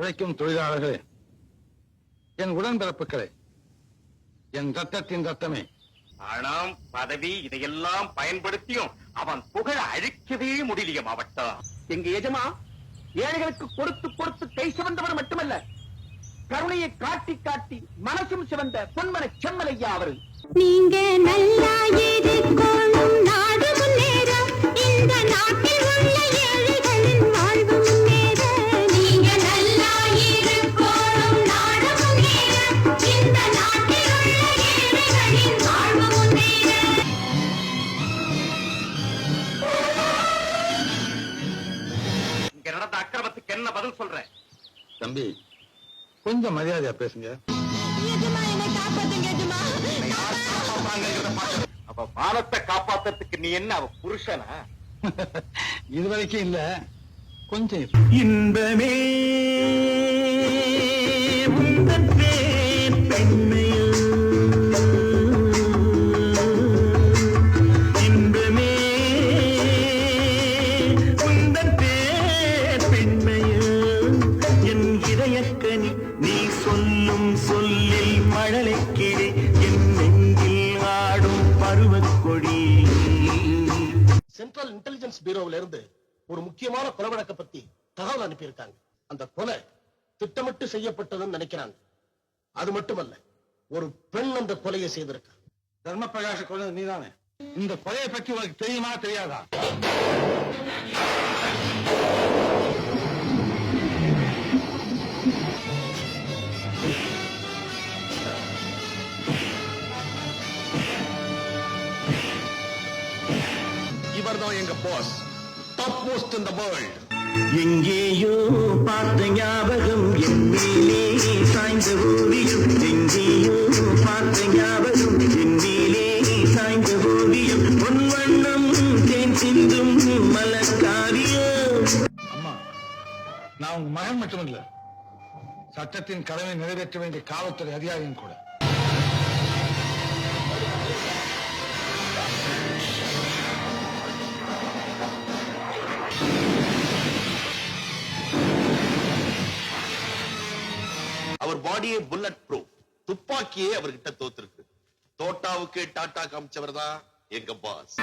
உழைக்கும் தொழிலாளர்களே, என் உடன்பிறப்புகளே, என் ரத்தத்தின் ரத்தமே, பணம் பதவி இதையெல்லாம் பயன்படுத்தியும் அவன் புகழ அழிக்கவே முடியலைய மாவட்டம். எங்க எஜமா ஏழைகளுக்கு கொடுத்து கொடுத்து கை சிவந்தவர் மட்டுமல்ல, கருணையை காட்டி காட்டி மனசும் சிவந்த பொன்மன செம்மலையா அவரு. நீங்க நல்லா இருக்கணும், நாடு முன்னேற, இந்த நாட்டில் உள்ள ஏழைகளின் வாழ்வு முன்னேற. நீங்க நல்லா இருக்கணும், நாடு முன்னேற, இந்த நாட்டில் உள்ள ஏழைகளின் வாழ்வு முன்னேற. இங்க நடந்த அக்கிரமத்துக்கு என்ன பதில் சொல்ற? தம்பி கொஞ்சம் மரியாதையா பேசுங்க. எஜமா, என்னை காப்பாத்துங்க எஜமா. அப்ப மானத்தை காப்பாத்துறதுக்கு நீ என்ன அவ புருஷனா? இதுவரைக்கும் இல்ல, கொஞ்சம் இன்பமே உந்தன் பேர் பெண்மையோ, இன்பமே உந்தன் பேர் பெண்மையோ, என் இதயக்கனி நீ சொல்லும் சொல்லில் மழலை கிளி, என் நெஞ்சில் ஆடும் பருவக்கொடி. சென்ட்ரல் இன்டெலிஜென்ஸ் பியூரோவில இருந்து ஒரு முக்கியமான கொலை வழக்க பத்தி தகவல் அனுப்பியிருக்காங்க. அந்த கொலை திட்டமிட்டு செய்யப்பட்டதுன்னு நினைக்கிறாங்க. அது மட்டுமல்ல, ஒரு பெண் அந்த கொலையை செய்திருக்க. தர்ம பிரகாஷ் கொண்டது நீதானே? இந்த கொலையை பற்றி உனக்கு தெரியுமா தெரியாதா? இவர்தான் எங்க boss, top most in the world. எங்கேயோ பார்த்த ஞாபகம் என் மேலே சாய்ந்த ஓவியம், எங்கேயோ பார்த்த ஞாபகம் என் மேலே சாய்ந்த ஓவியம், பொன் வண்ணம் தேன் சிந்தும் மலர்காவியம். அம்மா, நான் உங்க மகன் மட்டுமல்ல, சட்டத்தின் கடமை நிறைவேற்ற வேண்டிய காவல்துறை அதிகாரியும் கூட. அவர் பாடியே புல்லட் ப்ரூஃப், துப்பாக்கியே அவர்கிட்ட தோத்துருக்கு. தோட்டாவுக்கு டாட்டா காமிச்சவர் தான் எங்க பாஸ்.